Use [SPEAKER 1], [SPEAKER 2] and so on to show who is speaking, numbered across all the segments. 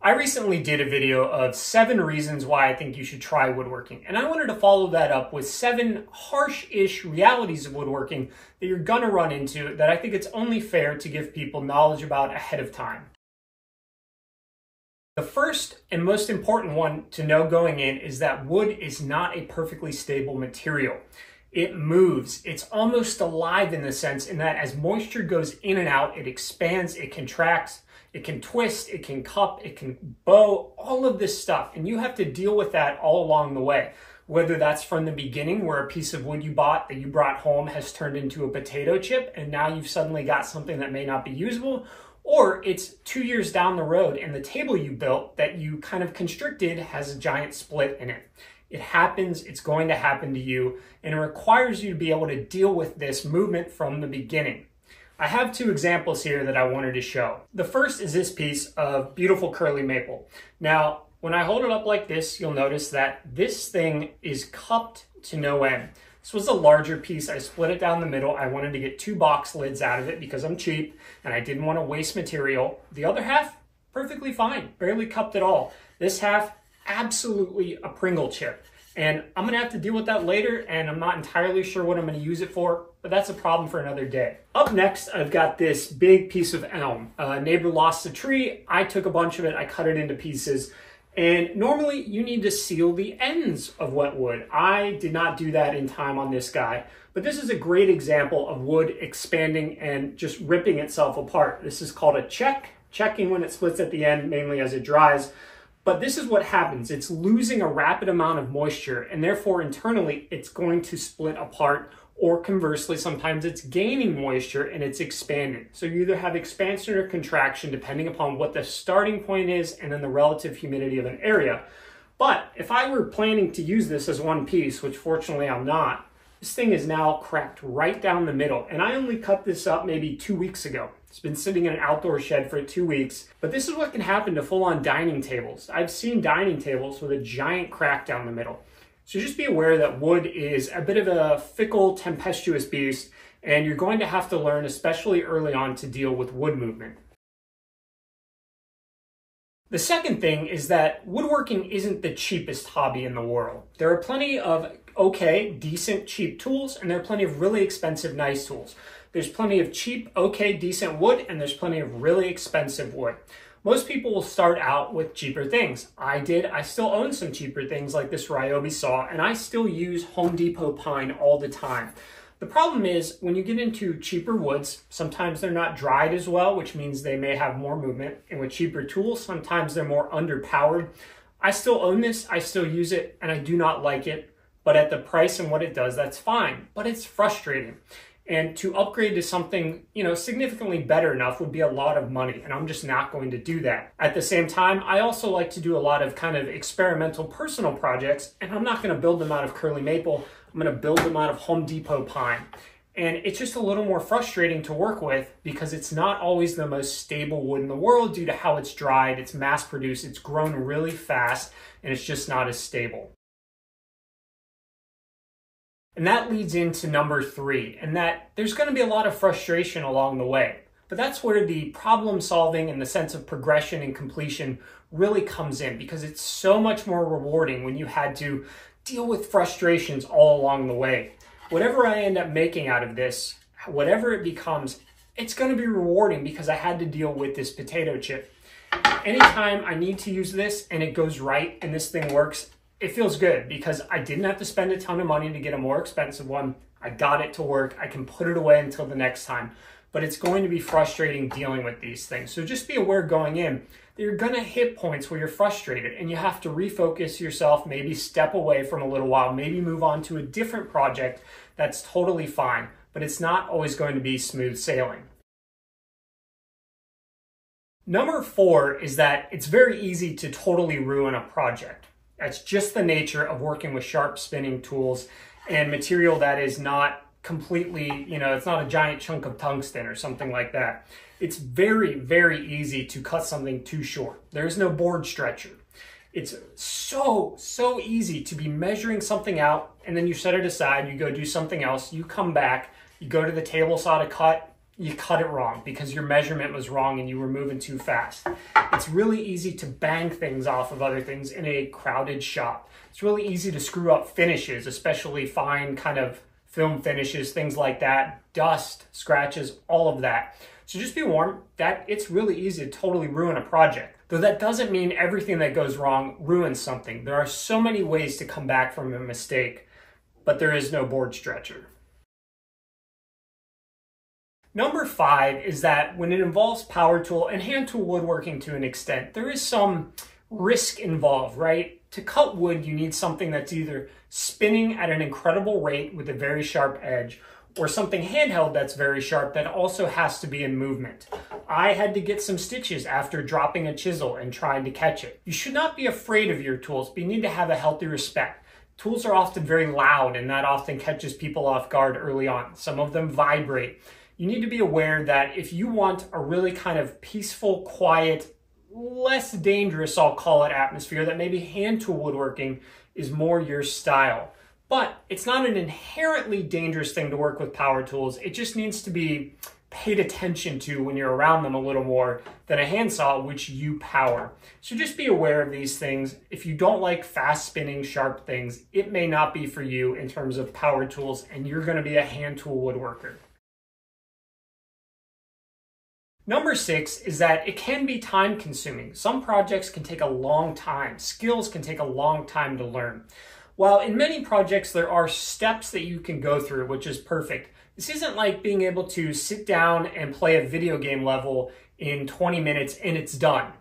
[SPEAKER 1] I recently did a video of 7 reasons why I think you should try woodworking, and I wanted to follow that up with 7 harsh-ish realities of woodworking that you're gonna run into that I think it's only fair to give people knowledge about ahead of time. The first and most important one to know going in is that wood is not a perfectly stable material. It moves. It's almost alive in the sense in that as moisture goes in and out, it expands, it contracts, it can twist, it can cup, it can bow, all of this stuff. And you have to deal with that all along the way. Whether that's from the beginning where a piece of wood you bought that you brought home has turned into a potato chip and now you've suddenly got something that may not be usable, or it's 2 years down the road and the table you built that you kind of constricted has a giant split in it. It happens, it's going to happen to you, and it requires you to be able to deal with this movement from the beginning. I have 2 examples here that I wanted to show. The first is this piece of beautiful curly maple. Now, when I hold it up like this, you'll notice that this thing is cupped to no end. This was a larger piece. I split it down the middle. I wanted to get 2 box lids out of it because I'm cheap and I didn't want to waste material. The other half, perfectly fine, barely cupped at all. This half, absolutely a Pringle chip. And I'm gonna have to deal with that later, and I'm not entirely sure what I'm gonna use it for, but that's a problem for another day. Up next, I've got this big piece of elm. A neighbor lost a tree. I took a bunch of it, I cut it into pieces. And normally you need to seal the ends of wet wood. I did not do that in time on this guy, but this is a great example of wood expanding and just ripping itself apart. This is called a checking when it splits at the end, mainly as it dries. But this is what happens. It's losing a rapid amount of moisture, and therefore internally it's going to split apart, or conversely, sometimes it's gaining moisture and it's expanding. So you either have expansion or contraction depending upon what the starting point is and then the relative humidity of an area. But if I were planning to use this as one piece, which fortunately I'm not, this thing is now cracked right down the middle, and I only cut this up maybe 2 weeks ago. It's been sitting in an outdoor shed for 2 weeks, but this is what can happen to full-on dining tables. I've seen dining tables with a giant crack down the middle. So just be aware that wood is a bit of a fickle, tempestuous beast, and you're going to have to learn, especially early on, to deal with wood movement. The second thing is that woodworking isn't the cheapest hobby in the world. There are plenty of okay, decent, cheap tools, and there are plenty of really expensive, nice tools. There's plenty of cheap, okay, decent wood, and there's plenty of really expensive wood. Most people will start out with cheaper things. I did. I still own some cheaper things like this Ryobi saw, and I still use Home Depot pine all the time. The problem is when you get into cheaper woods, sometimes they're not dried as well, which means they may have more movement. And with cheaper tools, sometimes they're more underpowered. I still own this, I still use it, and I do not like it. But at the price and what it does, that's fine. But it's frustrating. And to upgrade to something, significantly better enough would be a lot of money, and I'm just not going to do that. At the same time, I also like to do a lot of kind of experimental personal projects, and I'm not going to build them out of curly maple. I'm going to build them out of Home Depot pine. And it's just a little more frustrating to work with because it's not always the most stable wood in the world due to how it's dried, it's mass produced, it's grown really fast, and it's just not as stable. And that leads into number 3, and that there's going to be a lot of frustration along the way. But that's where the problem solving and the sense of progression and completion really comes in, because it's so much more rewarding when you had to deal with frustrations all along the way. Whatever I end up making out of this, whatever it becomes, it's going to be rewarding because I had to deal with this potato chip. Anytime I need to use this and it goes right and this thing works, it feels good because I didn't have to spend a ton of money to get a more expensive one. I got it to work. I can put it away until the next time. But it's going to be frustrating dealing with these things. So just be aware going in that you're going to hit points where you're frustrated and you have to refocus yourself, maybe step away from a little while, maybe move on to a different project. That's totally fine, but it's not always going to be smooth sailing. Number 4 is that it's very easy to totally ruin a project. That's just the nature of working with sharp spinning tools and material that is not completely, it's not a giant chunk of tungsten or something like that. It's very, very easy to cut something too short. There's no board stretcher. It's so easy to be measuring something out and then you set it aside, you go do something else, you come back, you go to the table saw to cut, you cut it wrong because your measurement was wrong and you were moving too fast. It's really easy to bang things off of other things in a crowded shop. It's really easy to screw up finishes, especially fine kind of film finishes, things like that, dust, scratches, all of that. So just be warned that it's really easy to totally ruin a project. Though that doesn't mean everything that goes wrong ruins something. There are so many ways to come back from a mistake, but there is no board stretcher. Number 5 is that when it involves power tool and hand tool woodworking to an extent, there is some risk involved, right? To cut wood, you need something that's either spinning at an incredible rate with a very sharp edge, or something handheld that's very sharp that also has to be in movement. I had to get some stitches after dropping a chisel and trying to catch it. You should not be afraid of your tools, but you need to have a healthy respect. Tools are often very loud, and that often catches people off guard early on. Some of them vibrate. You need to be aware that if you want a really kind of peaceful, quiet, less dangerous, I'll call it, atmosphere, that maybe hand tool woodworking is more your style. But it's not an inherently dangerous thing to work with power tools. It just needs to be paid attention to when you're around them a little more than a handsaw, which you power. So just be aware of these things. If you don't like fast spinning, sharp things, it may not be for you in terms of power tools, and you're going to be a hand tool woodworker. Number 6 is that it can be time consuming. Some projects can take a long time. Skills can take a long time to learn. While in many projects there are steps that you can go through, which is perfect, this isn't like being able to sit down and play a video game level in 20 minutes and it's done.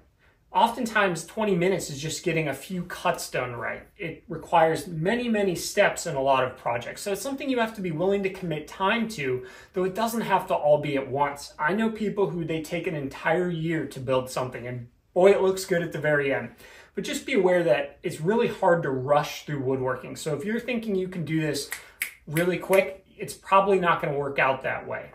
[SPEAKER 1] Oftentimes 20 minutes is just getting a few cuts done right. It requires many, many steps in a lot of projects. So it's something you have to be willing to commit time to, though it doesn't have to all be at once. I know people who they take an entire year to build something, and boy, it looks good at the very end. But just be aware that it's really hard to rush through woodworking. So if you're thinking you can do this really quick, it's probably not going to work out that way.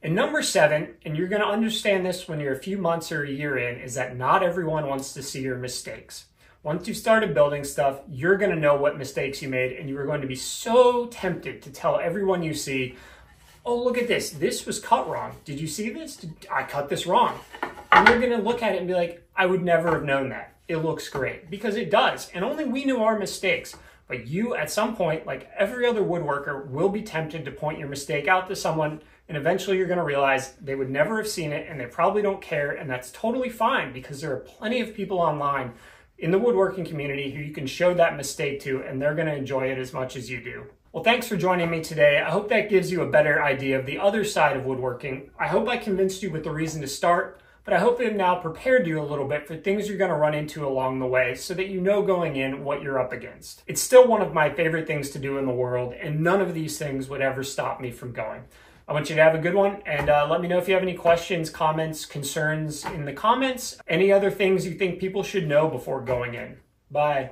[SPEAKER 1] And number 7, and you're going to understand this when you're a few months or a year in, is that not everyone wants to see your mistakes. Once you started building stuff, you're going to know what mistakes you made, and you are going to be so tempted to tell everyone you see, oh, look at this. This was cut wrong. Did you see this? I cut this wrong. And you're going to look at it and be like, I would never have known that. It looks great. Because it does. And only we know our mistakes. But you, at some point, like every other woodworker, will be tempted to point your mistake out to someone, and eventually you're going to realize they would never have seen it, and they probably don't care, and that's totally fine, because there are plenty of people online in the woodworking community who you can show that mistake to, and they're going to enjoy it as much as you do. Well, thanks for joining me today. I hope that gives you a better idea of the other side of woodworking. I hope I convinced you with the reason to start, but I hope I've now prepared you a little bit for things you're going to run into along the way so that you know going in what you're up against. It's still one of my favorite things to do in the world, and none of these things would ever stop me from going. I want you to have a good one, and let me know if you have any questions, comments, concerns in the comments, any other things you think people should know before going in. Bye.